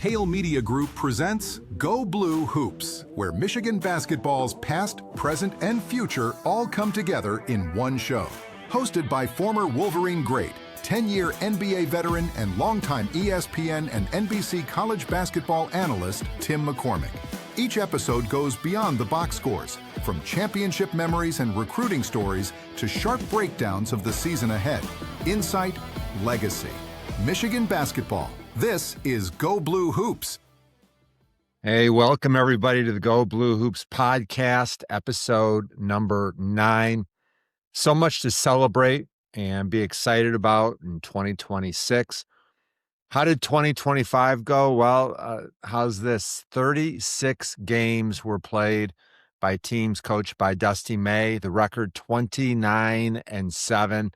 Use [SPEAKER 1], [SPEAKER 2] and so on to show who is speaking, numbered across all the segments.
[SPEAKER 1] Hale Media Group presents Go Blue Hoops, where Michigan basketball's past, present, and future all come together in one show. Hosted by former Wolverine great, 10-year NBA veteran, and longtime ESPN and NBC college basketball analyst Tim McCormick. Each episode goes beyond the box scores, from championship memories and recruiting stories to sharp breakdowns of the season ahead. Insight, legacy. Michigan basketball. This is Go Blue Hoops.
[SPEAKER 2] Hey, welcome everybody to the Go Blue Hoops podcast, episode number 9. So much to celebrate and be excited about in 2026. How did 2025 go? Well, how's this? 36 games were played by teams coached by Dusty May. The record 29-7.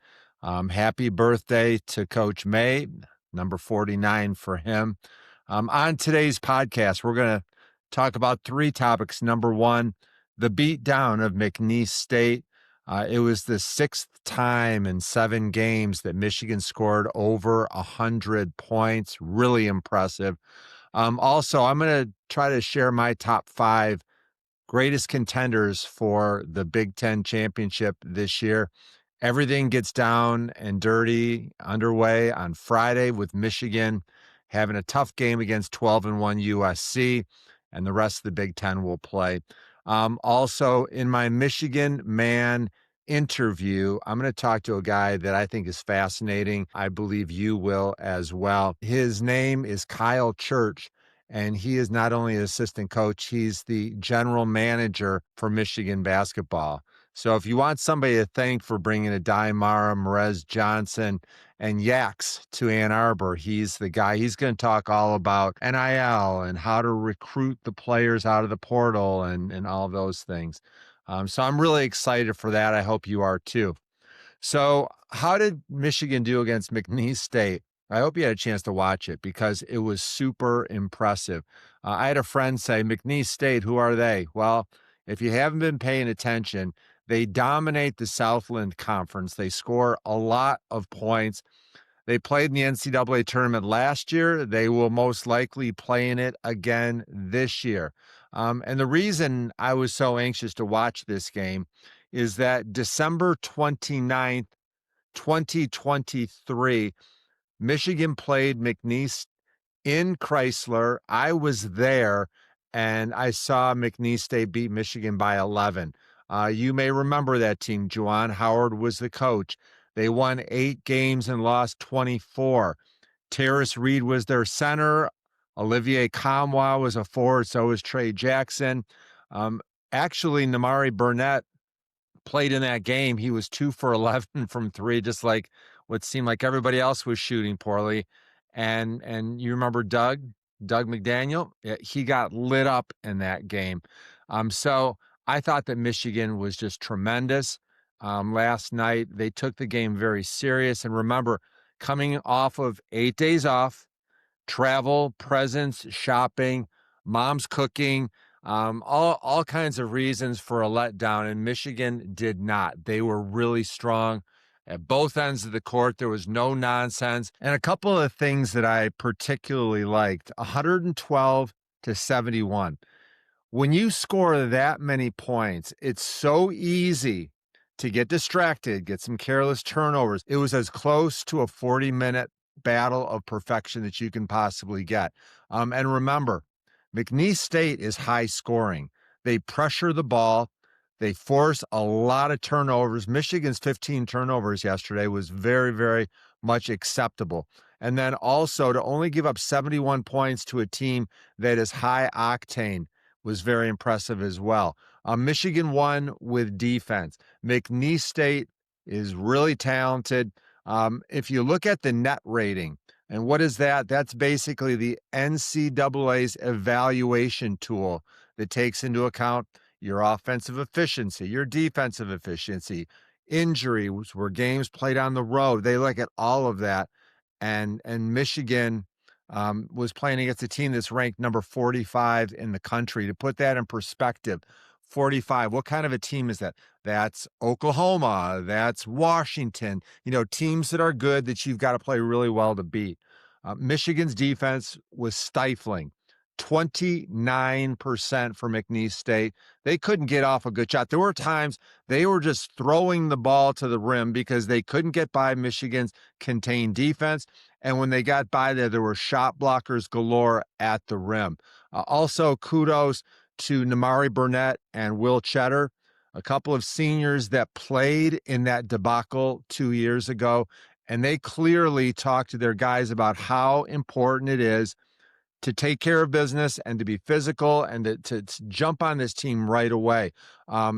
[SPEAKER 2] Happy birthday to Coach May. Number 49 for him. On today's podcast, we're going to talk about 3 topics. Number 1, the beatdown of McNeese State. It was the 6th time in 7 games that Michigan scored over 100 points. Really impressive. Also, I'm going to try to share my top 5 greatest contenders for the Big Ten championship this year. Everything gets down and dirty underway on Friday with Michigan having a tough game against 12-1 USC, and the rest of the Big Ten will play. Also, in my Michigan Man interview, I'm going to talk to a guy that I think is fascinating. I believe you will as well. His name is Kyle Church, and he is not only an assistant coach, he's the general manager for Michigan basketball. So if you want somebody to thank for bringing Aday, Merez Johnson, and Yaxel to Ann Arbor, he's the guy. He's going to talk all about NIL and how to recruit the players out of the portal and all of those things. So I'm really excited for that. I hope you are too. So how did Michigan do against McNeese State? I hope you had a chance to watch it because it was super impressive. I had a friend say, McNeese State, who are they? Well, if you haven't been paying attention, they dominate the Southland Conference. They score a lot of points. They played in the NCAA tournament last year. They will most likely play in it again this year. And the reason I was so anxious to watch this game is that December 29th, 2023, Michigan played McNeese in Chrysler. I was there, and I saw McNeese State beat Michigan by 11. You may remember that team. Juwan Howard was the coach. They won 8 games and lost 24. Terrace Reed was their center. Olivier Kamwa was a forward, so was Trey Jackson. Actually, Namari Burnett played in that game. He was 2 for 11 from 3, just like what seemed like everybody else was shooting poorly. And you remember Doug McDaniel? He got lit up in that game. So I thought that Michigan was just tremendous. Last night, they took the game very serious. And remember, coming off of 8 days off, travel, presents, shopping, mom's cooking, all kinds of reasons for a letdown. And Michigan did not. They were really strong at both ends of the court. There was no nonsense. And a couple of things that I particularly liked, 112-71. When you score that many points, it's so easy to get distracted, get some careless turnovers. It was as close to a 40-minute battle of perfection that you can possibly get. And remember, McNeese State is high scoring. They pressure the ball. They force a lot of turnovers. Michigan's 15 turnovers yesterday was very, very much acceptable. And then also to only give up 71 points to a team that is high octane was very impressive as well. Michigan won with defense. McNeese State is really talented. If you look at the net rating, and what is that? That's basically the NCAA's evaluation tool that takes into account your offensive efficiency, your defensive efficiency, injuries, were games played on the road. They look at all of that. And Michigan was playing against a team that's ranked number 45 in the country. To put that in perspective, 45, what kind of a team is that? That's Oklahoma, that's Washington, teams that are good that you've got to play really well to beat. Michigan's defense was stifling. 29% for McNeese State. They couldn't get off a good shot. There were times they were just throwing the ball to the rim because they couldn't get by Michigan's contained defense. And when they got by there were shot blockers galore at the rim. Also, kudos to Namari Burnett and Will Cheddar, a couple of seniors that played in that debacle 2 years ago. And they clearly talked to their guys about how important it is to take care of business and to be physical and to jump on this team right away.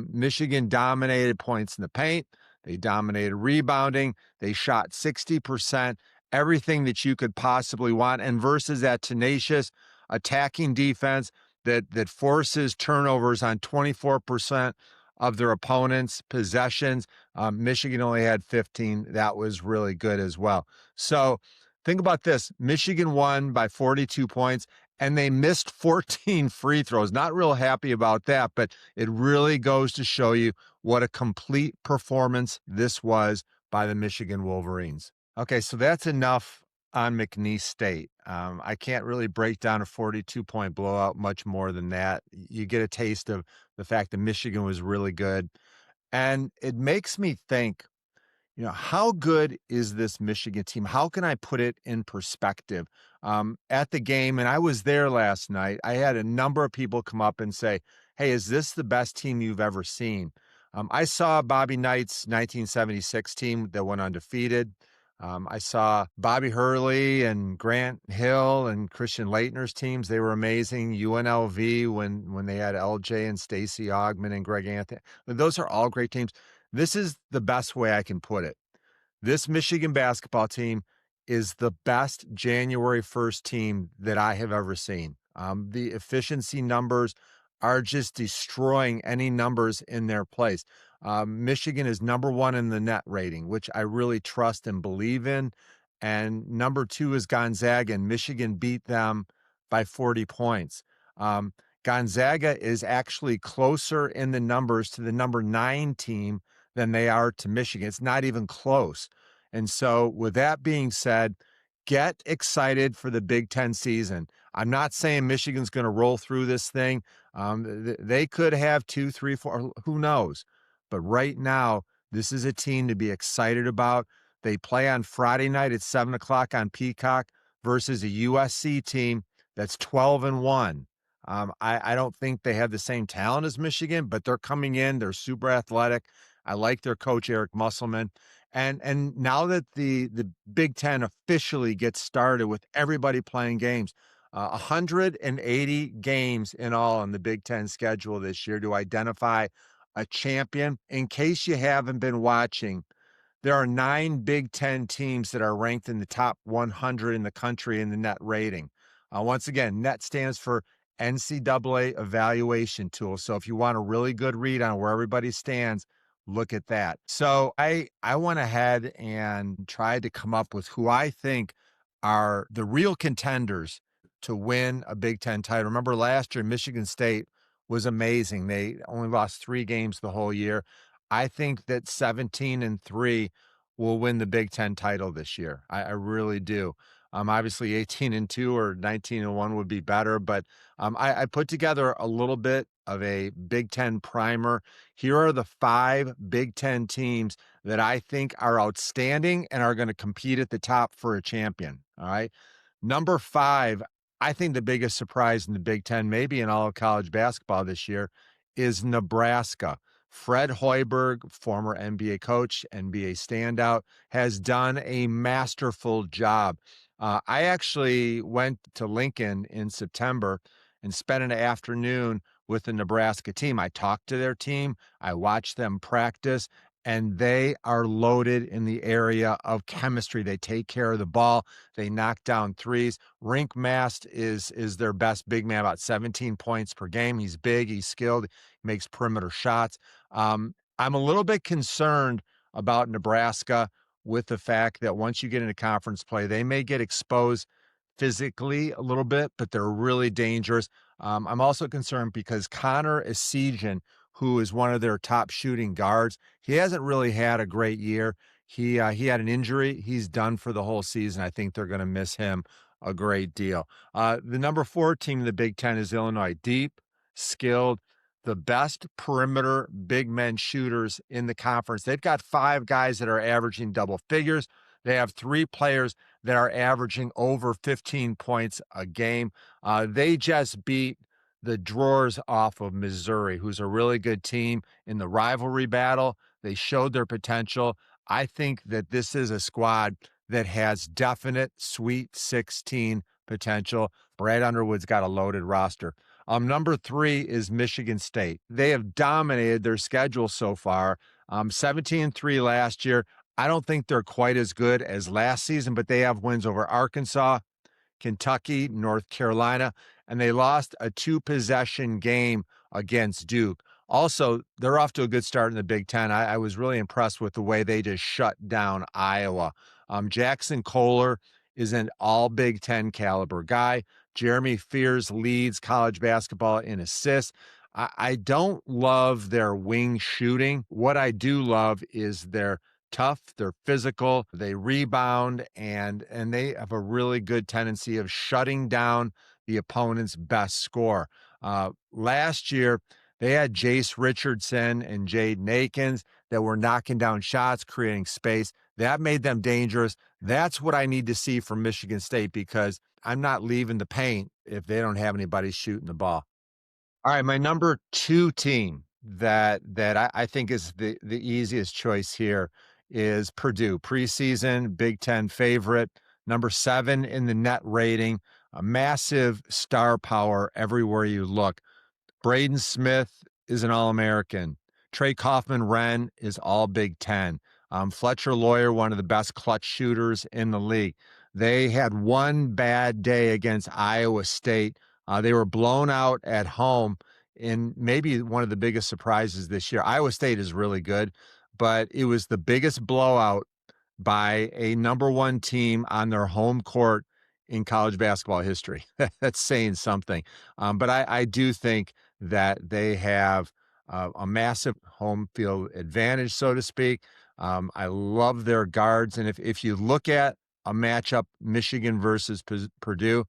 [SPEAKER 2] Michigan dominated points in the paint. They dominated rebounding. They shot 60%, everything that you could possibly want. And versus that tenacious attacking defense that forces turnovers on 24% of their opponents' possessions, Michigan only had 15. That was really good as well. So think about this. Michigan won by 42 points, and they missed 14 free throws. Not real happy about that, but it really goes to show you what a complete performance this was by the Michigan Wolverines. Okay, so that's enough on McNeese State. I can't really break down a 42-point blowout much more than that. You get a taste of the fact that Michigan was really good. And it makes me think, how good is this Michigan team? How can I put it in perspective? At the game, and I was there last night, I had a number of people come up and say, hey, is this the best team you've ever seen? I saw Bobby Knight's 1976 team that went undefeated. I saw Bobby Hurley and Grant Hill and Christian Leitner's teams. They were amazing. UNLV when they had LJ and Stacey Ogman and Greg Anthony. Those are all great teams. This is the best way I can put it. This Michigan basketball team is the best January 1st team that I have ever seen. The efficiency numbers are just destroying any numbers in their place. Michigan is number 1 in the net rating, which I really trust and believe in. And number 2 is Gonzaga, and Michigan beat them by 40 points. Gonzaga is actually closer in the numbers to the number 9 team than they are to Michigan. It's not even close. And so with that being said, get excited for the Big Ten season. I'm not saying Michigan's going to roll through this thing. They could have 2, 3, 4, who knows? But right now, this is a team to be excited about. They play on Friday night at 7 o'clock on Peacock versus a USC team that's 12-1. I don't think they have the same talent as Michigan, but they're coming in. They're super athletic. I like their coach, Eric Musselman. And now that the Big Ten officially gets started with everybody playing games, 180 games in all on the Big Ten schedule this year to identify a champion. In case you haven't been watching, there are 9 Big Ten teams that are ranked in the top 100 in the country in the net rating. Once again, net stands for NCAA evaluation tool. So if you want a really good read on where everybody stands, look at that. So I went ahead and tried to come up with who I think are the real contenders to win a Big Ten title. Remember last year, Michigan State was amazing. They only lost 3 games the whole year. I think that 17-3 will win the Big Ten title this year. I really do. Obviously 18-2 or 19-1 would be better, but I put together a little bit of a Big Ten primer. Here are the 5 Big Ten teams that I think are outstanding and are going to compete at the top for a champion. All right. Number 5, I think the biggest surprise in the Big Ten, maybe in all of college basketball this year, is Nebraska. Fred Hoiberg, former NBA coach, NBA standout, has done a masterful job. I actually went to Lincoln in September and spent an afternoon with the Nebraska team. I talked to their team. I watched them practice, and they are loaded in the area of chemistry. They take care of the ball. They knock down threes. Rink Mast is their best big man, about 17 points per game. He's big. He's skilled. He makes perimeter shots. I'm a little bit concerned about Nebraska with the fact that once you get into conference play, they may get exposed physically a little bit, but they're really dangerous. I'm also concerned because Connor Essegian, who is one of their top shooting guards, he hasn't really had a great year. He had an injury. He's done for the whole season. I think they're going to miss him a great deal. The number 4 team in the Big Ten is Illinois. Deep, skilled, the best perimeter big men shooters in the conference. They've got 5 guys that are averaging double figures. They have 3 players that are averaging over 15 points a game. They just beat the drawers off of Missouri, who's a really good team in the rivalry battle. They showed their potential. I think that this is a squad that has definite Sweet 16 potential. Brad Underwood's got a loaded roster. Number 3 is Michigan State. They have dominated their schedule so far. 17-3 last year. I don't think they're quite as good as last season, but they have wins over Arkansas, Kentucky, North Carolina, and they lost a 2-possession game against Duke. Also, they're off to a good start in the Big Ten. I was really impressed with the way they just shut down Iowa. Jackson Kohler is an all Big Ten caliber guy. Jeremy Fears leads college basketball in assists. I don't love their wing shooting. What I do love is their tough, they're physical, they rebound, and they have a really good tendency of shutting down the opponent's best score. Last year, they had Jace Richardson and Jaden Akins that were knocking down shots, creating space. That made them dangerous. That's what I need to see from Michigan State, because I'm not leaving the paint if they don't have anybody shooting the ball. All right, my number 2 team that I think is the easiest choice here is Purdue. Preseason Big Ten favorite, number 7 in the net rating, a massive star power everywhere you look. Braden Smith is an All-American. Trey Kaufman-Renn is all Big Ten. Fletcher Lawyer, one of the best clutch shooters in the league. They had one bad day against Iowa State. They were blown out at home in maybe one of the biggest surprises this year. Iowa State is really good, but it was the biggest blowout by a number 1 team on their home court in college basketball history. That's saying something. But I do think that they have a massive home field advantage, so to speak. I love their guards. And if you look at a matchup, Michigan versus Purdue,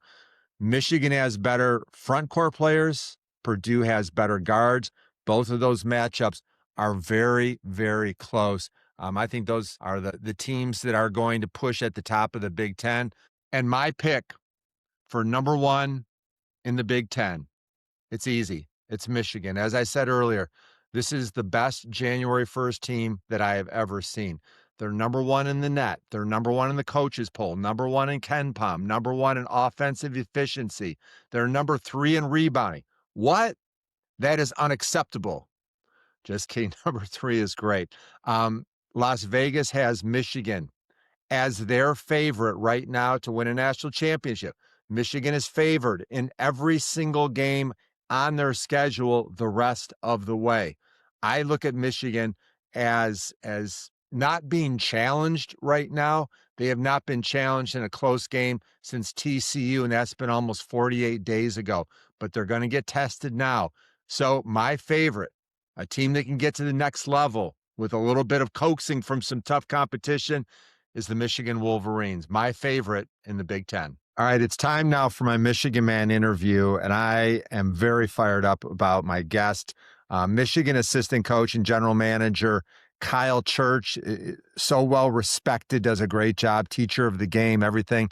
[SPEAKER 2] Michigan has better front court players. Purdue has better guards. Both of those matchups are very, very close. I think those are the teams that are going to push at the top of the Big Ten. And my pick for number 1 in the Big Ten, it's easy. It's Michigan. As I said earlier, this is the best January 1st team that I have ever seen. They're number 1 in the net. They're number 1 in the coaches poll, number 1 in KenPom, number 1 in offensive efficiency. They're number 3 in rebounding. What? That is unacceptable. Just kidding. Number 3 is great. Las Vegas has Michigan as their favorite right now to win a national championship. Michigan is favored in every single game on their schedule the rest of the way. I look at Michigan as not being challenged right now. They have not been challenged in a close game since TCU, and that's been almost 48 days ago. But they're going to get tested now. So my favorite, a team that can get to the next level with a little bit of coaxing from some tough competition, is the Michigan Wolverines, my favorite in the Big Ten. All right, it's time now for my Michigan Man interview, and I am very fired up about my guest, Michigan assistant coach and general manager Kyle Church, so well respected, does a great job, teacher of the game, everything.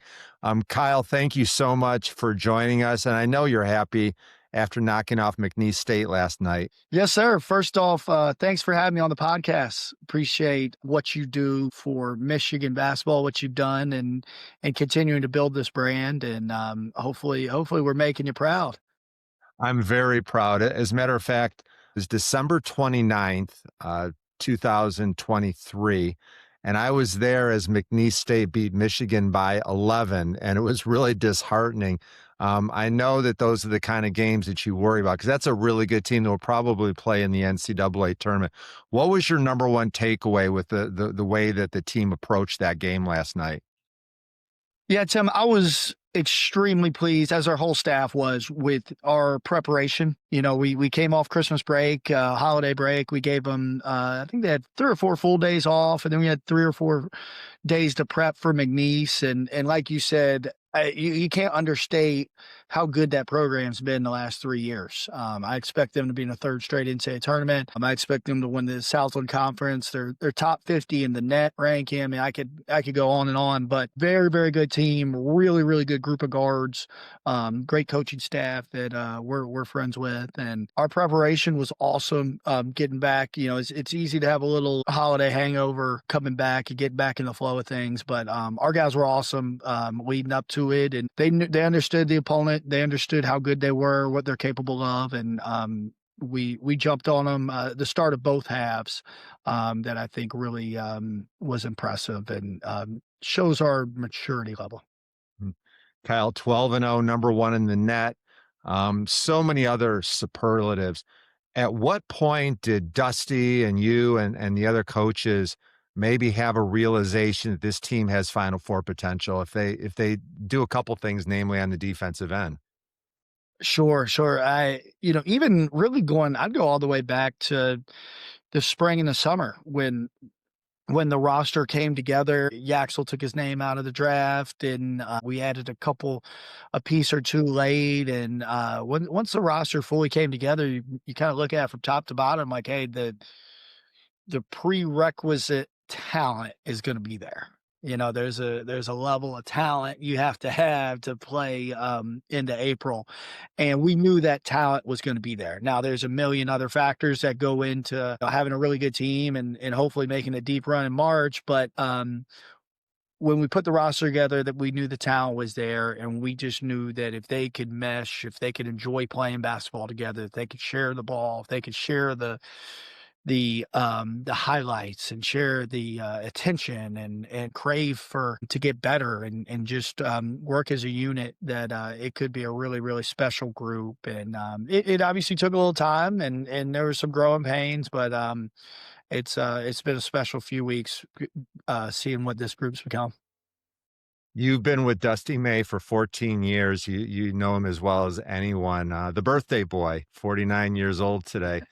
[SPEAKER 2] Kyle, thank you so much for joining us, and I know you're happy after knocking off McNeese State last night.
[SPEAKER 3] Yes, sir. First off, thanks for having me on the podcast. Appreciate what you do for Michigan basketball, what you've done, and continuing to build this brand. And hopefully we're making you proud.
[SPEAKER 2] I'm very proud. As a matter of fact, it was December 29th, 2023. And I was there as McNeese State beat Michigan by 11, and it was really disheartening. I know that those are the kind of games that you worry about, because that's a really good team that will probably play in the NCAA tournament. What was your number 1 takeaway with the way that the team approached that game last night?
[SPEAKER 3] Yeah, Tim, I was extremely pleased, as our whole staff was, with our preparation. We came off Christmas break, holiday break. We gave them, I think they had 3 or 4 full days off, and then we had 3 or 4 days to prep for McNeese. And like you said, you can't understate how good that program's been the last 3 years. I expect them to be in a third straight NCAA tournament. I expect them to win the Southland Conference. They're top 50 in the net ranking. I mean, I could go on, but very, very good team. Really, really good group of guards. Great coaching staff that we're friends with, and our preparation was awesome. Getting back, it's easy to have a little holiday hangover coming back and getting back in the flow of things, but our guys were awesome leading up to it, and they understood the opponent. They understood how good they were, what they're capable of, and we jumped on them the start of both halves that I think really was impressive and shows our maturity level.
[SPEAKER 2] Kyle, 12-0, number 1 in the net. So many other superlatives. At what point did Dusty and you and the other coaches maybe have a realization that this team has Final Four potential if they do a couple things, namely on the defensive end?
[SPEAKER 3] Sure. Even really I'd go all the way back to the spring and the summer when the roster came together. Yaxel took his name out of the draft, and we added a piece or two late. And once the roster fully came together, you kind of look at it from top to bottom, like, hey, the prerequisite talent is going to be there. There's a level of talent you have to play into April, and we knew that talent was going to be there. Now there's a million other factors that go into having a really good team and hopefully making a deep run in March. But when we put the roster together, that we knew the talent was there, and we just knew that if they could mesh, if they could enjoy playing basketball together, if they could share the ball, if they could share the highlights and share the attention and crave to get better and just work as a unit, that it could be a really, really special group. And it obviously took a little time and there were some growing pains, but it's been a special few weeks seeing what this group's become.
[SPEAKER 2] You've been with Dusty May for 14 years. You know him as well as anyone. The birthday boy, 49 years old today.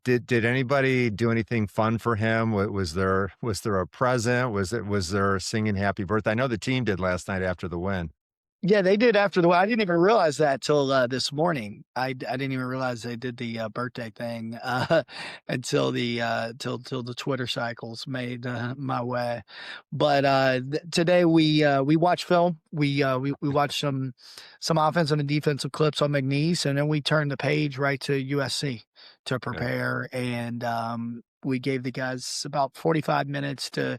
[SPEAKER 2] Did anybody do anything fun for him? Was there a present? Was there singing happy birthday? I know the team did last night after the win.
[SPEAKER 3] Yeah, they did after the win. I didn't even realize that till this morning. I didn't even realize they did the birthday thing until till the Twitter cycles made my way. But today we watched film. We watched some offensive and defensive clips on McNeese, and then we turned the page right to USC to prepare. And we gave the guys about 45 minutes to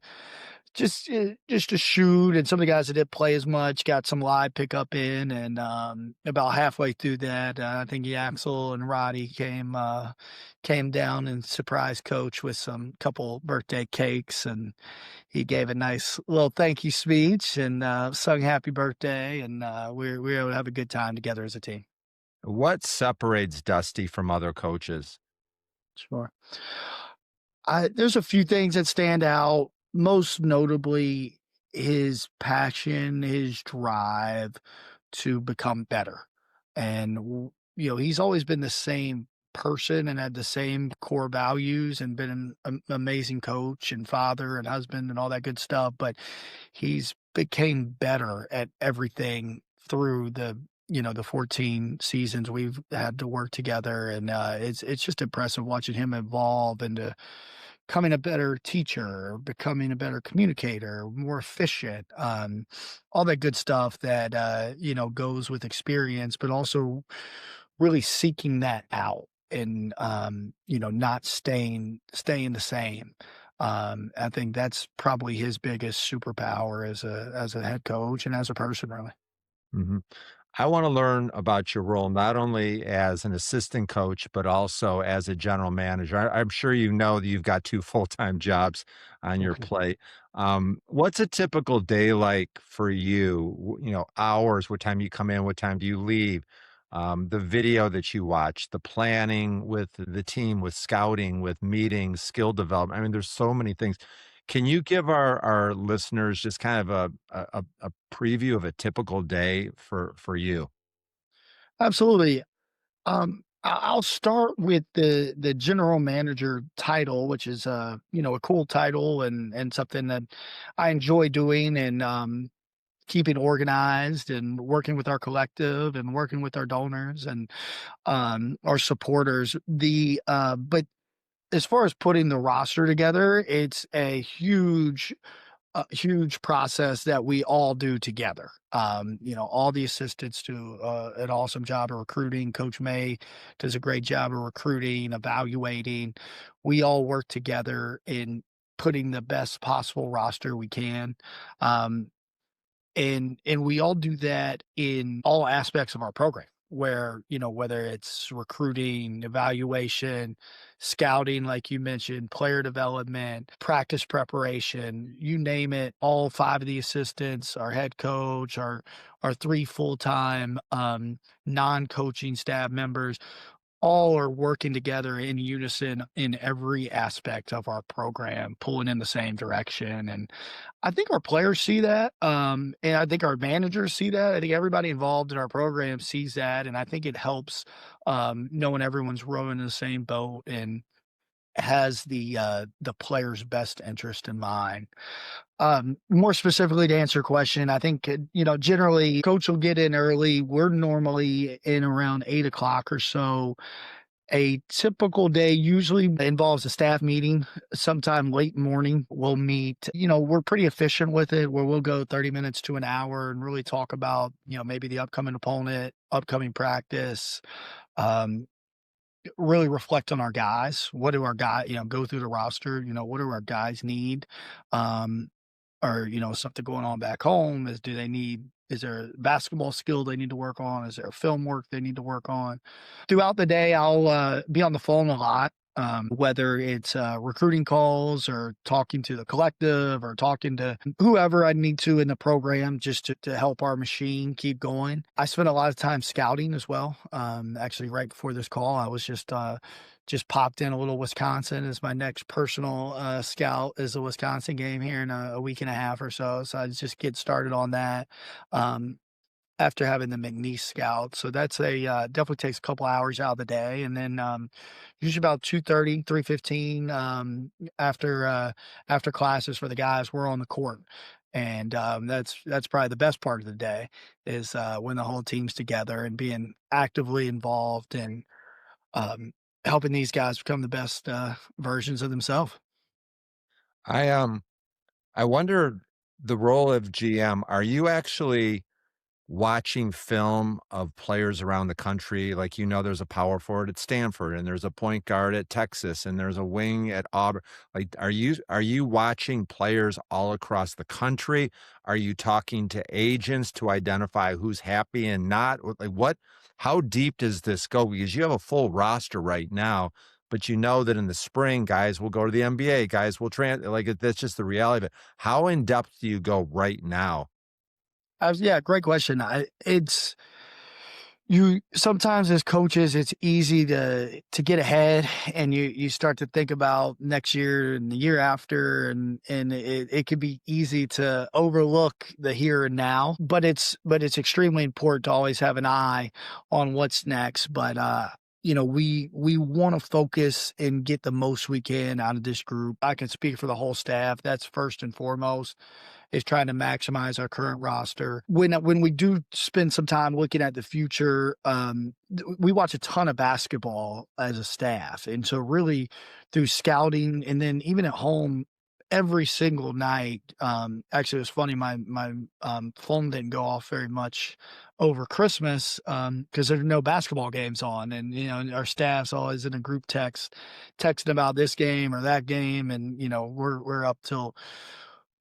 [SPEAKER 3] just to shoot, and some of the guys that didn't play as much got some live pickup in, and about halfway through that, I think Yaxel and Roddy came down and surprised Coach with some couple birthday cakes, and he gave a nice little thank you speech and sung happy birthday, and we were able to have a good time together as a team.
[SPEAKER 2] What separates Dusty from other coaches?
[SPEAKER 3] Sure. There's a few things that stand out. Most notably, his passion, his drive to become better. And, he's always been the same person and had the same core values and been an amazing coach and father and husband and all that good stuff. But he's became better at everything through the 14 seasons we've had to work together. And it's just impressive watching him evolve into becoming a better teacher, becoming a better communicator, more efficient, all that good stuff that, goes with experience, but also really seeking that out and, not staying the same. I think that's probably his biggest superpower as a head coach and as a person, really.
[SPEAKER 2] Mm-hmm. I want to learn about your role, not only as an assistant coach, but also as a general manager. I'm sure you know that you've got 2 full-time jobs on your plate. What's a typical day like for you? Hours, what time you come in, what time do you leave? The video that you watch, the planning with the team, with scouting, with meetings, skill development. I mean, there's so many things. Can you give our listeners just kind of a preview of a typical day for you?
[SPEAKER 3] Absolutely. I'll start with the general manager title, which is a cool title and something that I enjoy doing and keeping organized and working with our collective and working with our donors and our supporters. But as far as putting the roster together, it's a huge process that we all do together. All the assistants do an awesome job of recruiting. Coach May does a great job of recruiting, evaluating. We all work together in putting the best possible roster we can. Um, and we all do that in all aspects of our program where, whether it's recruiting, evaluation, scouting, like you mentioned, player development, practice preparation, you name it, all five of the assistants, our head coach, our three full-time non-coaching staff members, all are working together in unison in every aspect of our program, pulling in the same direction. And I think our players see that. And I think our managers see that. I think everybody involved in our program sees that. And I think it helps knowing everyone's rowing in the same boat and has the player's best interest in mind. More specifically to answer your question, I think, generally coach will get in early. We're normally in around 8 o'clock or so. A typical day usually involves a staff meeting sometime late morning. We'll meet, we're pretty efficient with it where we'll go 30 minutes to an hour and really talk about, maybe the upcoming opponent, upcoming practice, really reflect on our guys. What do our guys, go through the roster, what do our guys need? Or, something going on back home is there a basketball skill they need to work on? Is there film work they need to work on? Throughout the day, I'll be on the phone a lot, whether it's recruiting calls or talking to the collective or talking to whoever I need to in the program just to help our machine keep going. I spend a lot of time scouting as well. Actually, right before this call, I was just popped in a little Wisconsin as my next personal scout is a Wisconsin game here in a week and a half or so. So I just get started on that after having the McNeese scout. So that's definitely takes a couple hours out of the day. And then usually about 2:30, 3:15 after classes for the guys, we're on the court. And that's probably the best part of the day is when the whole team's together and being actively involved and helping these guys become the best versions of themselves.
[SPEAKER 2] I I wonder the role of GM. Are you actually watching film of players around the country? Like, there's a power forward at Stanford and there's a point guard at Texas and there's a wing at Auburn. Like, are you watching players all across the country? Are you talking to agents to identify who's happy and not? How deep does this go? Because you have a full roster right now, but that in the spring, guys will go to the NBA, guys will that's just the reality of it. How in depth do you go right now?
[SPEAKER 3] Yeah, great question. It's you sometimes as coaches, it's easy to get ahead and you start to think about next year and the year after, and it could be easy to overlook the here and now. But it's extremely important to always have an eye on what's next. But we want to focus and get the most we can out of this group. I can speak for the whole staff. That's first and foremost, is trying to maximize our current roster. When we do spend some time looking at the future, we watch a ton of basketball as a staff. And so really through scouting and then even at home, every single night, actually it was funny, my phone didn't go off very much over Christmas because there's no basketball games on. And, our staff's always in a group texting about this game or that game. And, we're up till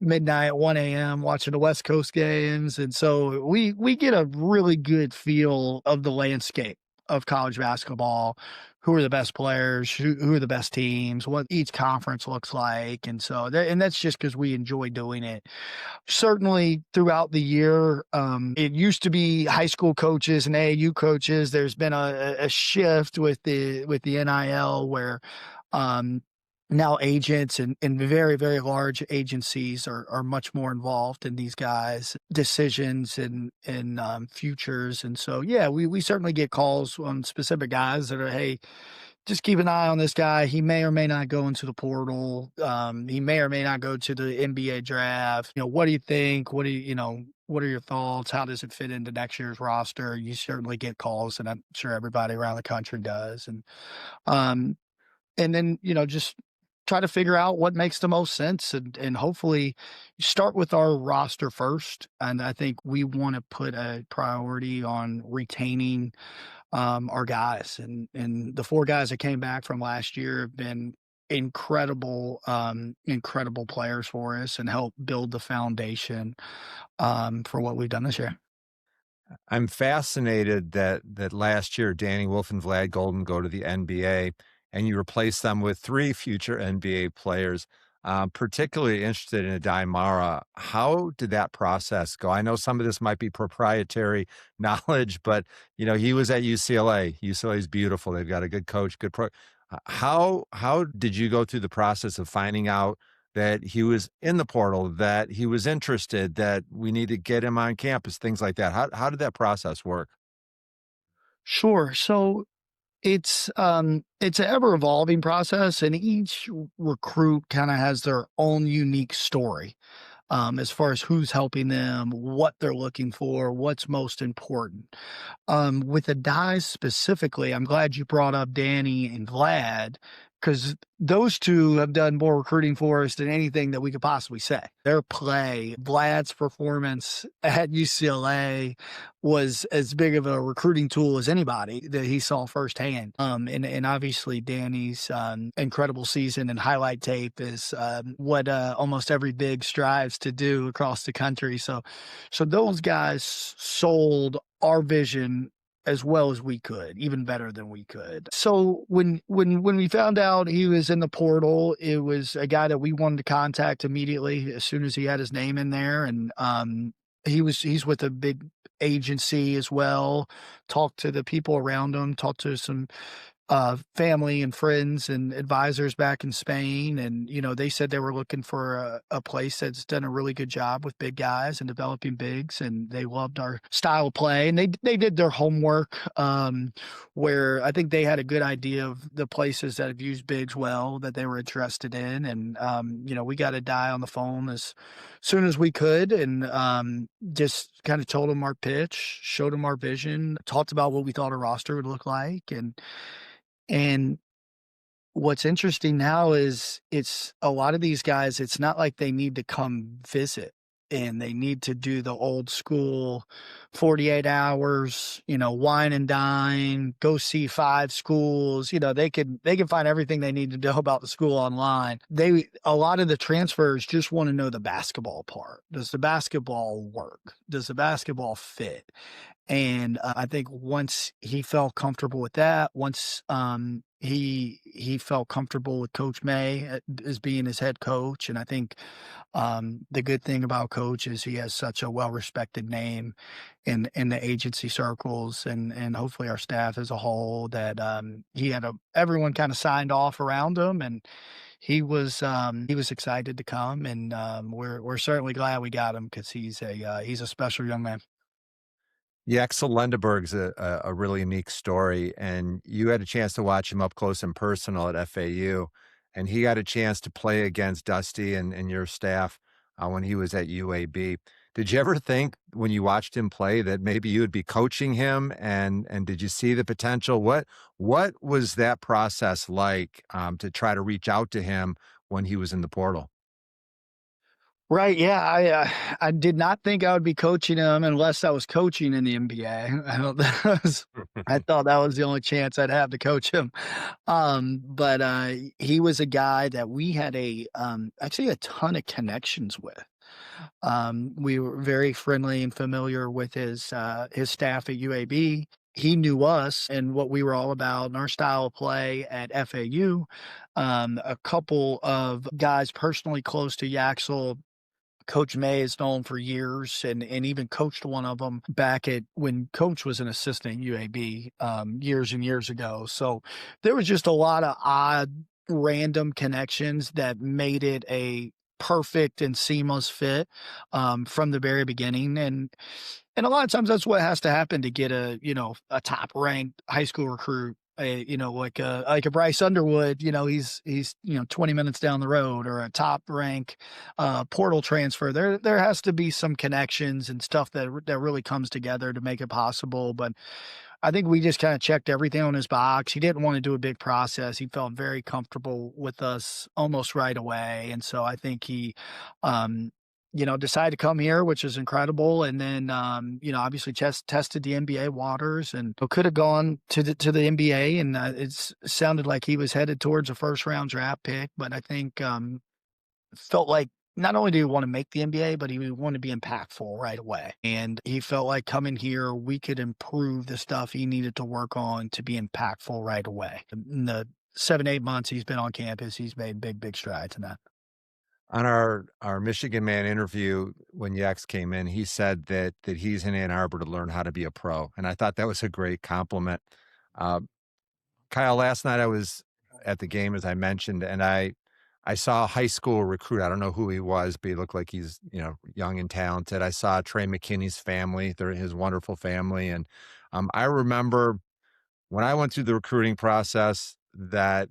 [SPEAKER 3] midnight, 1 a.m. watching the West Coast games. And so we get a really good feel of the landscape of college basketball, who are the best players, who are the best teams, what each conference looks like. And so, and that's just because we enjoy doing it. Certainly throughout the year, it used to be high school coaches and AAU coaches. There's been a shift with the NIL where, now agents and very, very large agencies are much more involved in these guys' decisions and futures. And so, yeah, we certainly get calls on specific guys that are, hey, just keep an eye on this guy. He may or may not go into the portal. He may or may not go to the NBA draft. What do you think? What are your thoughts? How does it fit into next year's roster? You certainly get calls, and I'm sure everybody around the country does. Um, and then, just try to figure out what makes the most sense and hopefully start with our roster first. And I think we want to put a priority on retaining our guys, and the 4 guys that came back from last year have been incredible players for us and help build the foundation for what we've done this year.
[SPEAKER 2] I'm fascinated that last year Danny Wolf and Vlad Golden go to the NBA, and you replace them with 3 future NBA players. Particularly interested in Aday Mara. How did that process go? I know some of this might be proprietary knowledge, but he was at UCLA. UCLA is beautiful. They've got a good coach, good pro. How did you go through the process of finding out that he was in the portal, that he was interested, that we need to get him on campus, things like that? How did that process work?
[SPEAKER 3] Sure. So it's an ever evolving process, and each recruit kind of has their own unique story. As far as who's helping them, what they're looking for, what's most important. With the Aday specifically, I'm glad you brought up Danny and Vlad, because those 2 have done more recruiting for us than anything that we could possibly say. Their play, Vlad's performance at UCLA was as big of a recruiting tool as anybody that he saw firsthand. And obviously Danny's incredible season and highlight tape is what almost every big strives to do across the country. So those guys sold our vision as well as we could, even better than we could. So when we found out he was in the portal, it was a guy that we wanted to contact immediately as soon as he had his name in there. And he's with a big agency as well. Talked to the people around him, talked to some family and friends and advisors back in Spain. And, they said they were looking for a place that's done a really good job with big guys and developing bigs. And they loved our style of play. And they did their homework, where I think they had a good idea of the places that have used bigs well that they were interested in. And, we got Aday on the phone as soon as we could, and just kind of told him our pitch, showed him our vision, talked about what we thought a roster would look like. And what's interesting now is it's a lot of these guys, it's not like they need to come visit and they need to do the old school 48 hours, wine and dine, go see 5 schools. They can find everything they need to know about the school online. A lot of the transfers just want to know the basketball part. Does the basketball work? Does the basketball fit? And I think once he felt comfortable with that, once he felt comfortable with Coach May as being his head coach, and I think the good thing about Coach is he has such a well-respected name in the agency circles and hopefully our staff as a whole, that he had everyone kind of signed off around him, and he was excited to come, and we're certainly glad we got him because he's a special young man.
[SPEAKER 2] Yaxel Lendeborg's a really unique story, and you had a chance to watch him up close and personal at FAU, and he got a chance to play against Dusty and your staff when he was at UAB. Did you ever think when you watched him play that maybe you would be coaching him, and did you see the potential? What was that process like to try to reach out to him when he was in the portal?
[SPEAKER 3] Right. Yeah. I did not think I would be coaching him unless I was coaching in the NBA. I thought that was the only chance I'd have to coach him. But he was a guy that we had actually a ton of connections with. We were very friendly and familiar with his staff at UAB. He knew us and what we were all about and our style of play at FAU. A couple of guys personally close to Yaxel, Coach May is known for years and even coached one of them back at when Coach was an assistant at UAB years and years ago. So there was just a lot of odd random connections that made it a perfect and seamless fit from the very beginning. And a lot of times that's what has to happen to get a top ranked high school recruit. Like a Bryce Underwood, he's 20 minutes down the road, or a top rank portal transfer. There has to be some connections and stuff that really comes together to make it possible. But I think we just kind of checked everything on his box. He didn't want to do a big process. He felt very comfortable with us almost right away. And so I think he, decided to come here, which is incredible. And then, obviously tested the NBA waters, and could have gone to the NBA. And it sounded like he was headed towards a first round draft pick. But I think felt like not only do he want to make the NBA, but he would want to be impactful right away. And he felt like coming here, we could improve the stuff he needed to work on to be impactful right away. In the 7-8 months he's been on campus, he's made big strides in that.
[SPEAKER 2] On our Michigan Man interview, when Yax came in, he said that he's in Ann Arbor to learn how to be a pro, and I thought that was a great compliment. Kyle, last night I was at the game, as I mentioned, and I saw a high school recruit. I don't know who he was, but he looked like he's young and talented. I saw Trey McKenney's family, his wonderful family, and I remember when I went through the recruiting process that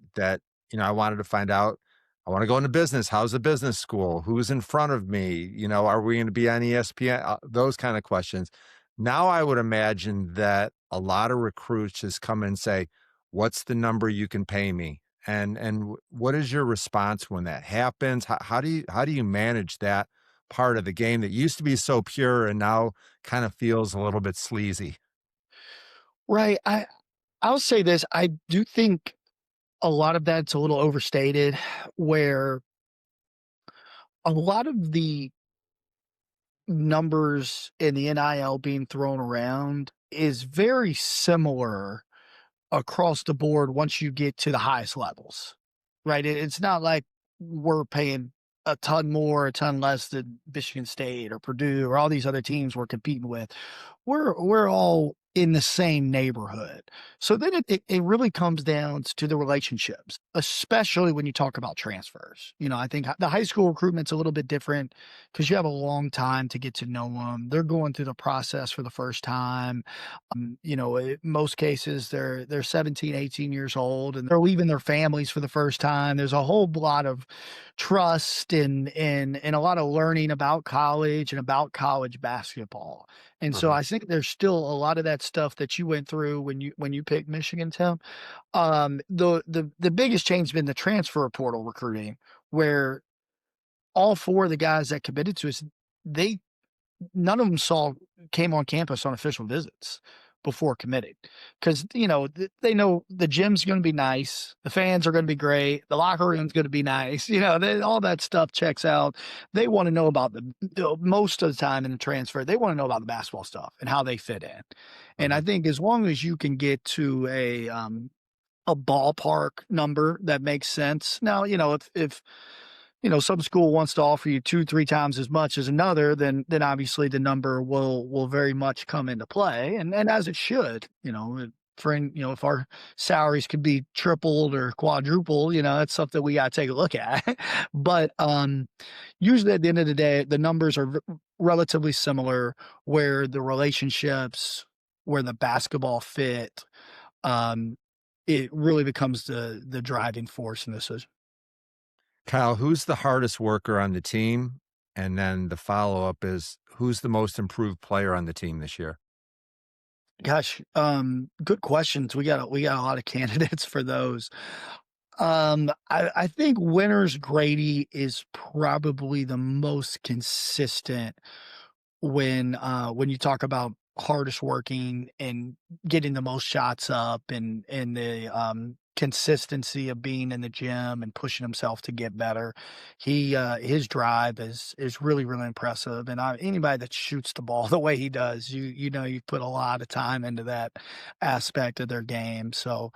[SPEAKER 2] I wanted to find out. I want to go into business. How's the business school? Who's in front of me? Are we going to be on ESPN? Those kind of questions. Now I would imagine that a lot of recruits just come and say, "What's the number you can pay me?" And what is your response when that happens? How do you manage that part of the game that used to be so pure and now kind of feels a little bit sleazy?
[SPEAKER 3] Right. I'll say this. I do think a lot of that's a little overstated, where a lot of the numbers in the NIL being thrown around is very similar across the board once you get to the highest levels, right? It's not like we're paying a ton more, a ton less than Michigan State or Purdue or all these other teams we're competing with. We're all in the same neighborhood. So then it really comes down to the relationships, especially when you talk about transfers. I think the high school recruitment's a little bit different because you have a long time to get to know them. They're going through the process for the first time. In most cases they're 17, 18 years old, and they're leaving their families for the first time. There's a whole lot of trust and a lot of learning about college and about college basketball. And so I think there's still a lot of that stuff that you went through when you picked Michigan, Tim. The biggest change has been the transfer portal recruiting, where all four of the guys that committed to us, none of them came on campus on official visits before committing, because they know the gym's going to be nice, the fans are going to be great, the locker room's going to be nice, all that stuff checks out. They want to know about most of the time in the transfer, they want to know about the basketball stuff and how they fit in. And I think as long as you can get to a ballpark number that makes sense. Now, if some school wants to offer you 2-3 times as much as another, then obviously the number will very much come into play, and as it should. If our salaries could be tripled or quadrupled, that's something we got to take a look at. But usually at the end of the day, the numbers are relatively similar, where the relationships, where the basketball fit, it really becomes the driving force in this.
[SPEAKER 2] Kyle, who's the hardest worker on the team? And then the follow-up is, who's the most improved player on the team this year?
[SPEAKER 3] Gosh, good questions. We got a lot of candidates for those. I think Winters Grady is probably the most consistent when you talk about hardest working and getting the most shots up, and the consistency of being in the gym and pushing himself to get better. His drive is really impressive, and anybody that shoots the ball the way he does, you put a lot of time into that aspect of their game. So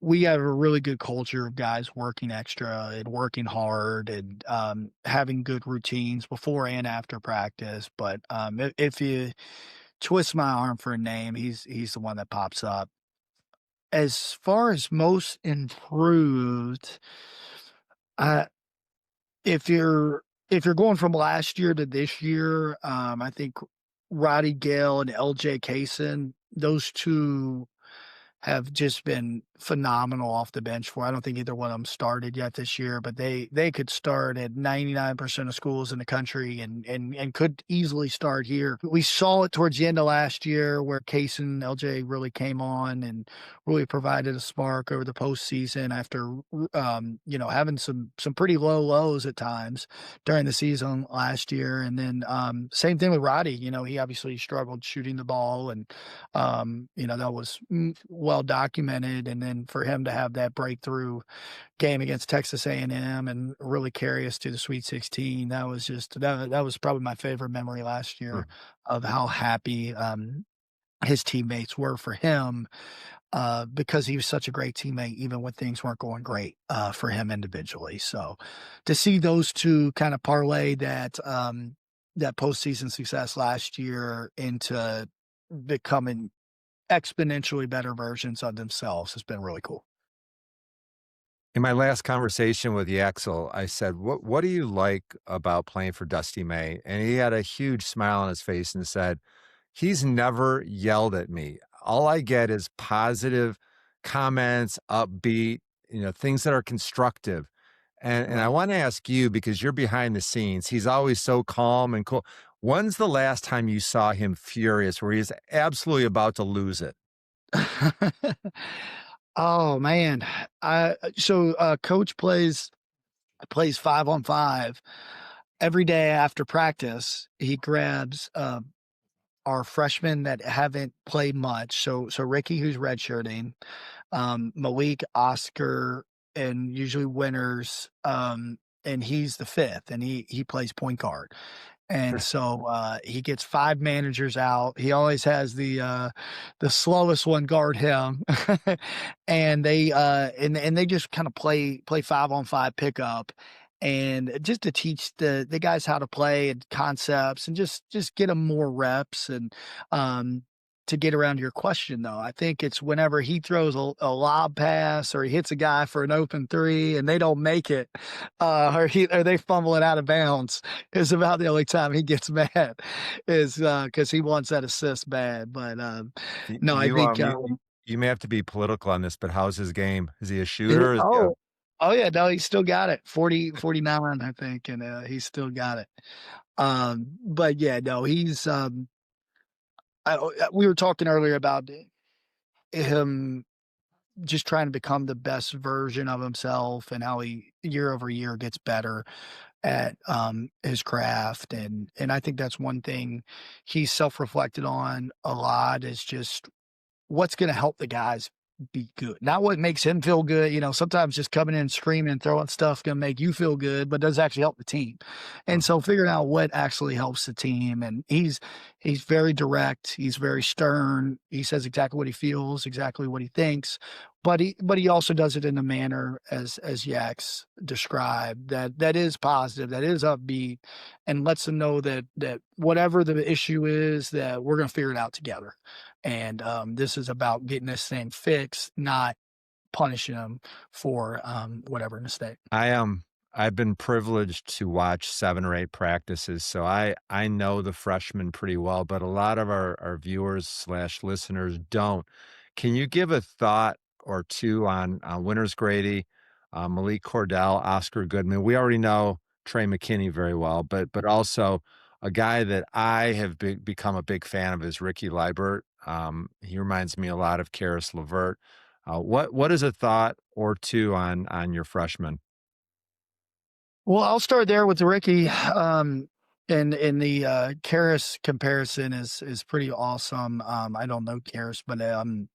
[SPEAKER 3] we have a really good culture of guys working extra and working hard, and having good routines before and after practice. But if you twist my arm for a name, he's the one that pops up. as far as most improved, I if you're going from last year to this year, I think Roddy Gale and LJ Kaysen, those two have just been phenomenal off the bench for. I don't think either one of them started yet this year, but they could start at 99% of schools in the country and could easily start here. We saw it towards the end of last year where Case and LJ really came on and really provided a spark over the postseason after having some pretty low lows at times during the season last year. And then same thing with Roddy. He obviously struggled shooting the ball and that was well documented. And then for him to have that breakthrough game against Texas A&M and really carry us to the Sweet 16, that was just that was probably my favorite memory last year of how happy his teammates were for him because he was such a great teammate, even when things weren't going great for him individually. So to see those two kind of parlay that postseason success last year into becoming exponentially better versions of themselves has been really cool.
[SPEAKER 2] In my last conversation with Yaxel, I said, what do you like about playing for Dusty May? And he had a huge smile on his face and said, he's never yelled at me. All I get is positive comments, upbeat, things that are constructive. And I want to ask you, because you're behind the scenes, he's always so calm and cool. When's the last time you saw him furious, where he's absolutely about to lose it?
[SPEAKER 3] Oh man. Coach plays 5-on-5 every day after practice. He grabs our freshmen that haven't played much. So Ricky, who's redshirting, Malick, Oscar, and usually winners. And he's the fifth, and he plays point guard. And so he gets 5 managers out. He always has the slowest one guard him, and they just kind of play 5-on-5 pickup, and just to teach the guys how to play and concepts, and just get them more reps. And to get around your question, though, I think it's whenever he throws a lob pass or he hits a guy for an open 3 and they don't make it, or they fumble it out of bounds, is about the only time he gets mad, is because he wants that assist bad. But no, I think
[SPEAKER 2] you may have to be political on this, but how's his game? Is he a shooter?
[SPEAKER 3] Oh yeah, no, he's still got it. 49, I think, and he's still got it. But yeah, no, he's we were talking earlier about him just trying to become the best version of himself and how he year over year gets better at his craft. And I think that's one thing he's self-reflected on a lot, is just what's going to help the guys be good, not what makes him feel good. Sometimes just coming in screaming and throwing stuff can make you feel good, but does actually help the team. And so figuring out what actually helps the team. And he's very direct. He's very stern. He says exactly what he feels, exactly what he thinks, but he also does it in a manner, as Yax described, that is positive, that is upbeat, and lets them know that whatever the issue is, that we're going to figure it out together. And this is about getting this thing fixed, not punishing them for whatever mistake.
[SPEAKER 2] I've been privileged to watch 7 or 8 practices, so I know the freshmen pretty well, but a lot of our viewers / listeners don't. Can you give a thought or two on Winters Grady, Malik Cordell, Oscar Goodman? We already know Trey McKenney very well, but also a guy that I have become a big fan of is Ricky Liebert. He reminds me a lot of Karis LeVert. What is a thought or two on your freshman?
[SPEAKER 3] Well, I'll start there with Ricky. And the Karis comparison is pretty awesome. I don't know Karis, but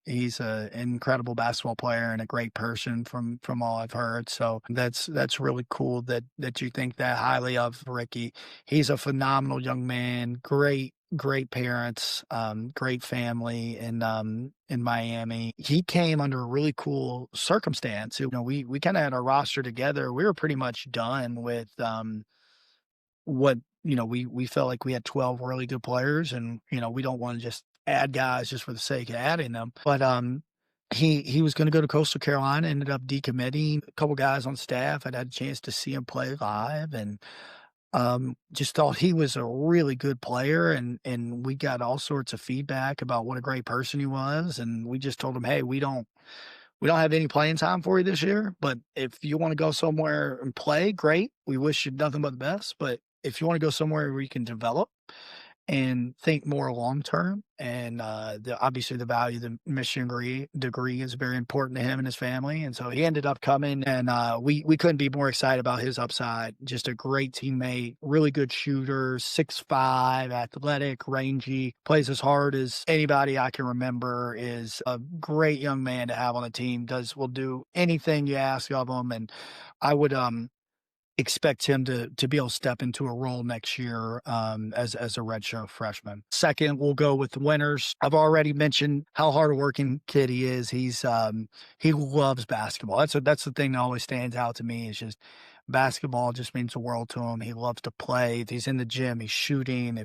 [SPEAKER 3] he's an incredible basketball player and a great person from all I've heard. So that's really cool that you think that highly of Ricky. He's a phenomenal young man, great parents, great family in Miami. He came under a really cool circumstance. We kind of had our roster together. We were pretty much done with what we felt like we had 12 really good players, and we don't want to just add guys just for the sake of adding them. But he was going to go to Coastal Carolina, ended up decommitting. A couple guys on staff had a chance to see him play live, and just thought he was a really good player, and we got all sorts of feedback about what a great person he was, and we just told him, hey, we don't have any playing time for you this year, but if you want to go somewhere and play, great. We wish you nothing but the best. But if you want to go somewhere where you can develop and think more long term, and obviously the value of the Michigan degree is very important to him and his family, and so he ended up coming, and we couldn't be more excited about his upside. Just a great teammate, really good shooter, 6'5", athletic, rangy, plays as hard as anybody I can remember. Is a great young man to have on the team. Will do anything you ask of him, and I would expect him to be able to step into a role next year as a redshirt freshman. Second, we'll go with winners. I've already mentioned how hard a working kid he is. He loves basketball. That's the thing that always stands out to me, is just basketball just means the world to him. He loves to play. If he's in the gym, he's shooting.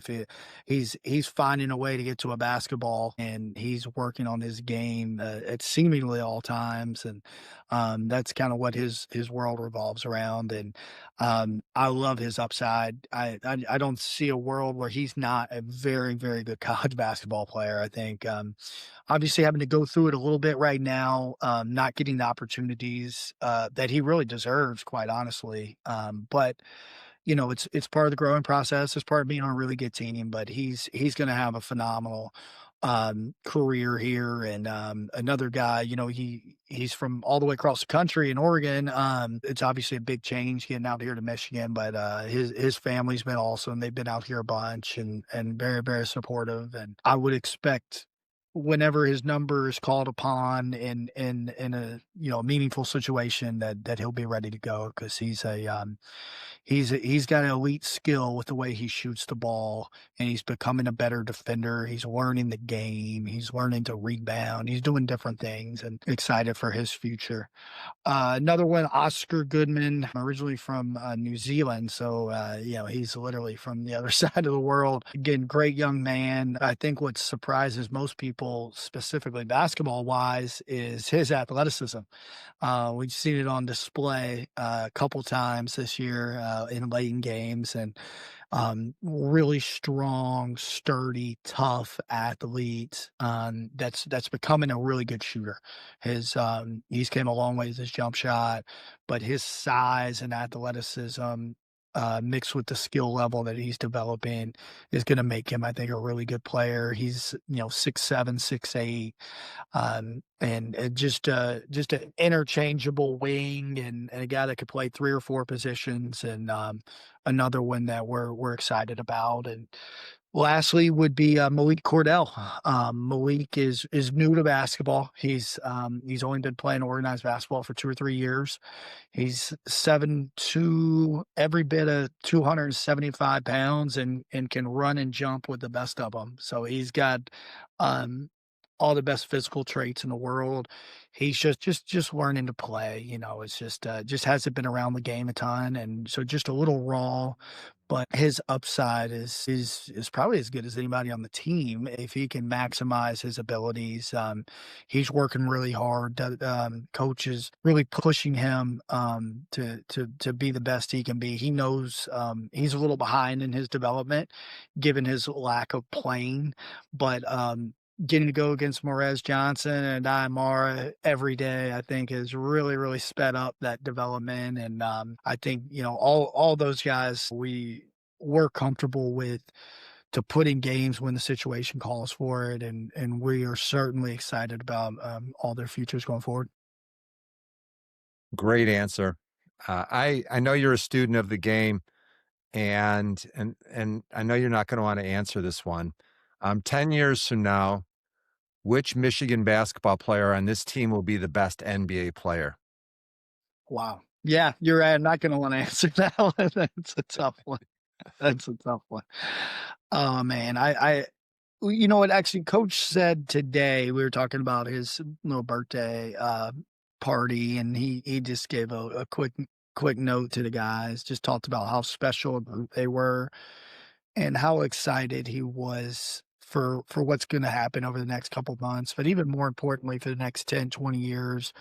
[SPEAKER 3] He's finding a way to get to a basketball, and he's working on his game at seemingly all times. And that's kind of what his world revolves around. And I love his upside. I don't see a world where he's not a very, very good college basketball player. I think obviously having to go through it a little bit right now, not getting the opportunities that he really deserves, quite honestly. But it's part of the growing process. It's part of being on a really good team. But he's going to have a phenomenal career here. And another guy, he's from all the way across the country in Oregon. It's obviously a big change getting out here to Michigan, but his family's been awesome. They've been out here a bunch, and very, very supportive. And I would expect, whenever his number is called upon in a meaningful situation, that he'll be ready to go, because he's got an elite skill with the way he shoots the ball, and he's becoming a better defender. He's learning the game. He's learning to rebound. He's doing different things, and excited for his future. Another one, Oscar Goodman, originally from New Zealand. So, he's literally from the other side of the world. Again, great young man. I think what surprises most people, specifically basketball wise, is his athleticism. We've seen it on display a couple times this year in late games, and really strong, sturdy, tough athlete that's becoming a really good shooter. He's came a long way with his jump shot, but his size and athleticism mixed with the skill level that he's developing is going to make him, I think, a really good player. He's 6'7", 6'8", and just an interchangeable wing, and a guy that could play 3 or 4 positions, and another one that we're excited about. And lastly would be Malick Cordell. Malick is new to basketball. He's only been playing organized basketball for 2 or 3 years. He's 7'2", every bit of 275 pounds, and can run and jump with the best of them. So he's got all the best physical traits in the world. He's just learning to play. It's just hasn't been around the game a ton, and so just a little raw. But his upside is probably as good as anybody on the team if he can maximize his abilities. He's working really hard. Coach is really pushing him to be the best he can be. He knows he's a little behind in his development, given his lack of playing, but getting to go against Morez Johnson and Aday every day, I think, has really, really sped up that development. And I think, all those guys we're comfortable with to put in games when the situation calls for it. And we are certainly excited about all their futures going forward.
[SPEAKER 2] Great answer. I know you're a student of the game, and I know you're not going to want to answer this one. 10 years from now, which Michigan basketball player on this team will be the best NBA player?
[SPEAKER 3] Wow. Yeah, you're right. I'm not going to want to answer that one. That's a tough one. Oh, man. What actually Coach said today, we were talking about his little birthday party, and he just gave a quick note to the guys, just talked about how special they were and how excited he was for what's going to happen over the next couple months, but even more importantly for the next 10, 20 years,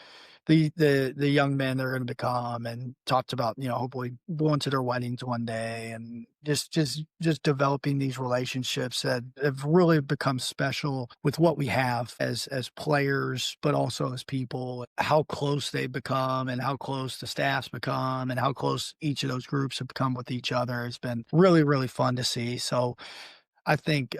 [SPEAKER 3] the young men they're going to become, and talked about, hopefully going to their weddings one day, and just developing these relationships that have really become special with what we have as players, but also as people, how close they've become and how close the staff's become and how close each of those groups have become with each other. It's been really, really fun to see. So I think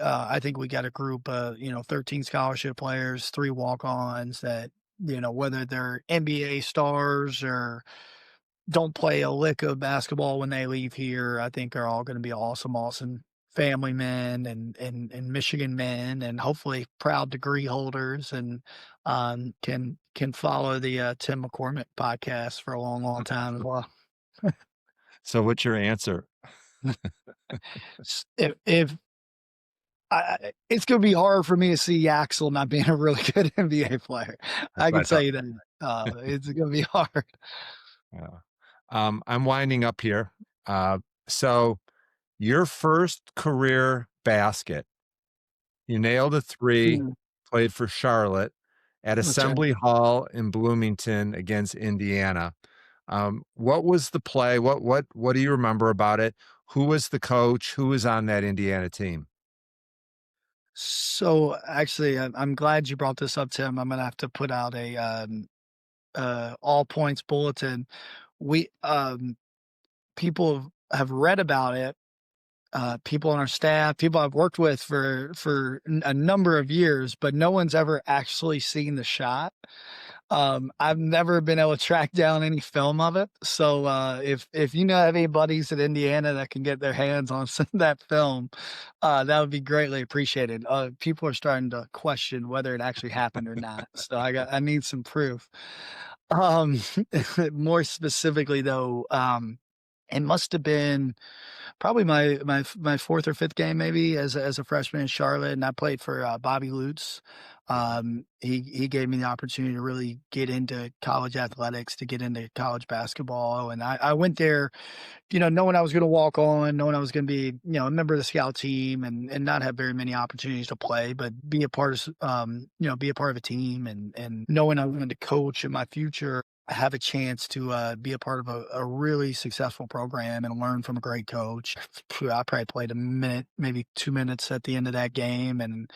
[SPEAKER 3] we got a group of, 13 scholarship players, 3 walk-ons that, whether they're NBA stars or don't play a lick of basketball when they leave here, I think are all going to be awesome, awesome family men and Michigan men, and hopefully proud degree holders, and can follow the Tim McCormick podcast for a long, long time as well.
[SPEAKER 2] So what's your answer?
[SPEAKER 3] If it's going to be hard for me to see Yaxel not being a really good NBA player. I can tell you that. It's going to be hard.
[SPEAKER 2] Yeah. I'm winding up here. So your first career basket, you nailed a 3, played for Charlotte at Assembly Hall in Bloomington against Indiana. What was the play? What do you remember about it? Who was the coach? Who was on that Indiana team?
[SPEAKER 3] So actually, I'm glad you brought this up, Tim. I'm going to have to put out a all points bulletin. We people have read about it. People on our staff, people I've worked with for a number of years, but no one's ever actually seen the shot. I've never been able to track down any film of it. So if you know any buddies at Indiana that can get their hands on some of that film, that would be greatly appreciated. People are starting to question whether it actually happened or not. So I need some proof. More specifically though, it must have been probably my 4th or 5th game, maybe as a freshman in Charlotte, and I played for Bobby Lutz. He gave me the opportunity to really get into college athletics, to get into college basketball, and I went there, knowing I was going to walk on, knowing I was going to be, a member of the scout team, and not have very many opportunities to play, but be a part of, be a part of a team, and knowing I wanted to coach in my future, have a chance to be a part of a really successful program and learn from a great coach. I probably played a minute, maybe 2 minutes at the end of that game, and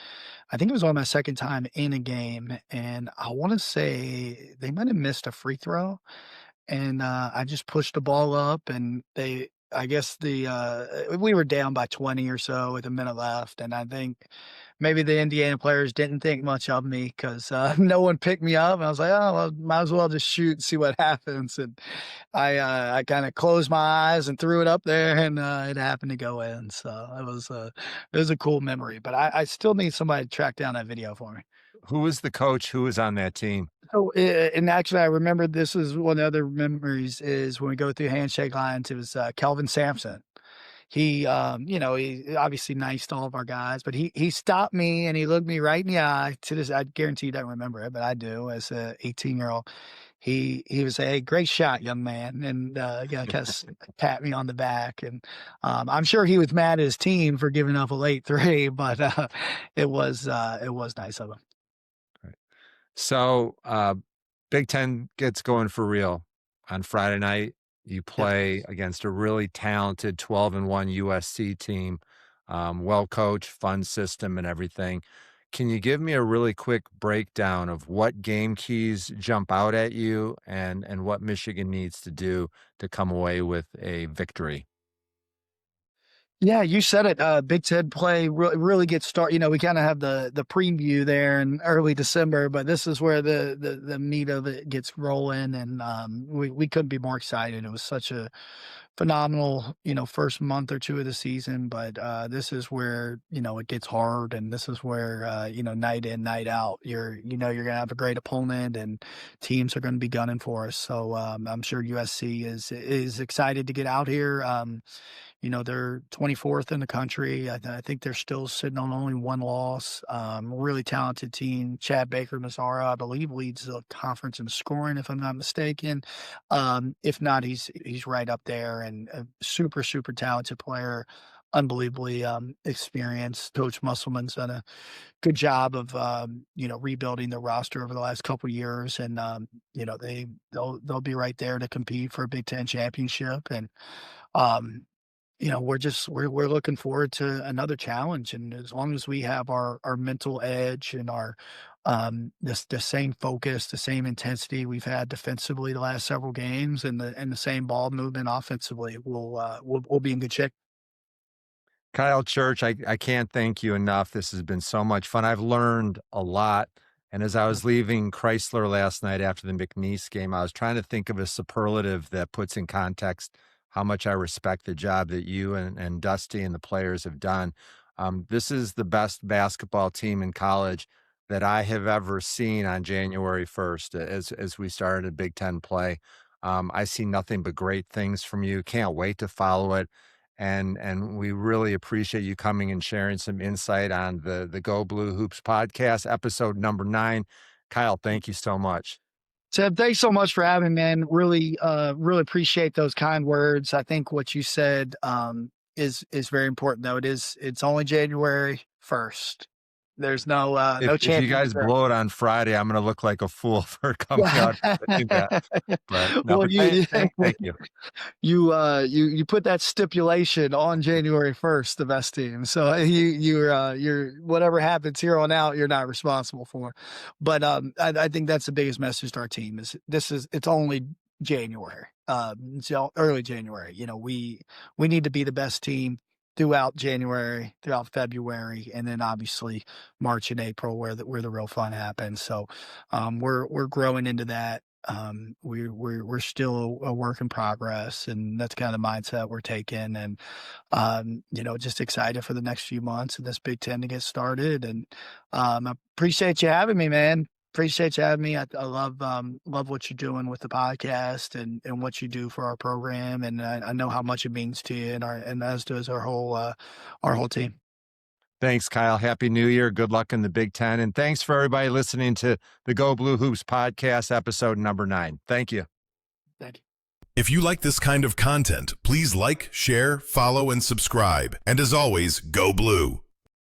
[SPEAKER 3] I think it was on my second time in a game, and I want to say they might have missed a free throw, and I just pushed the ball up, and I guess we were down by 20 or so with a minute left, and I think maybe the Indiana players didn't think much of me because no one picked me up. And I was like, oh, well, might as well just shoot and see what happens. And I kind of closed my eyes and threw it up there, and it happened to go in. So it was a cool memory. But I still need somebody to track down that video for me.
[SPEAKER 2] Who was the coach? Who was on that team?
[SPEAKER 3] So, and actually, I remember this is one of the other memories is when we go through handshake lines, it was Kelvin Sampson. He, he obviously nice to all of our guys, but he stopped me and he looked me right in the eye. To this, I guarantee you don't remember it, but I do as a 18-year-old. He was hey, great shot, young man, and kind of pat me on the back. And I'm sure he was mad at his team for giving up a late 3, but it was nice of him.
[SPEAKER 2] So Big Ten gets going for real on Friday night. You play against a really talented 12-1 USC team, well coached, fun system, and everything. Can you give me a really quick breakdown of what game keys jump out at you and what Michigan needs to do to come away with a victory?
[SPEAKER 3] Yeah, you said it. Big Ten play really gets started. We kind of have the preview there in early December, but this is where the meat of it gets rolling, and we couldn't be more excited. It was such a phenomenal, first month or 2 of the season, but this is where it gets hard, and this is where night in, night out, you're gonna have a great opponent, and teams are going to be gunning for us. So I'm sure USC is excited to get out here. They're 24th in the country. I think they're still sitting on only 1 loss. Really talented team. Chad Baker-Mazara, I believe, leads the conference in scoring, if I'm not mistaken. If not, he's right up there, and a super, super talented player. unbelievably experienced. Coach Musselman's done a good job of rebuilding the roster over the last couple of years, and they'll be right there to compete for a Big Ten championship. And we're looking forward to another challenge. And as long as we have our mental edge and our the same focus, the same intensity we've had defensively the last several games, and the same ball movement offensively, we'll be in good shape.
[SPEAKER 2] Kyle Church, I can't thank you enough. This has been so much fun. I've learned a lot. And as I was leaving Chrysler last night after the McNeese game, I was trying to think of a superlative that puts in context how much I respect the job that you and Dusty and the players have done. This is the best basketball team in college that I have ever seen on January 1st as we started Big Ten play. I see nothing but great things from you. Can't wait to follow it. And we really appreciate you coming and sharing some insight on the Go Blue Hoops podcast, episode number 9. Kyle, thank you so much.
[SPEAKER 3] Seb, thanks so much for having me, man. Really appreciate those kind words. I think what you said is very important, though. It's only January 1st. There's no no chance.
[SPEAKER 2] If you guys blow it on Friday, I'm going to look like a fool for coming out. Thank you.
[SPEAKER 3] You put that stipulation on January 1st, the best team. So you're whatever happens here on out, you're not responsible for. But I think that's the biggest message to our team is it's only January, so early January. We need to be the best team throughout January, throughout February, and then obviously March and April where the real fun happens. So we're growing into that. We're still a work in progress, and that's kind of the mindset we're taking. And just excited for the next few months and this Big Ten to get started. And I appreciate you having me, man. Appreciate you having me. I love what you're doing with the podcast and what you do for our program, and I know how much it means to you, and as does our whole team.
[SPEAKER 2] Thanks, Kyle. Happy New Year. Good luck in the Big Ten, and thanks for everybody listening to the Go Blue Hoops podcast, episode number 9. Thank you.
[SPEAKER 3] Thank you.
[SPEAKER 4] If you like this kind of content, please like, share, follow, and subscribe. And as always, Go Blue.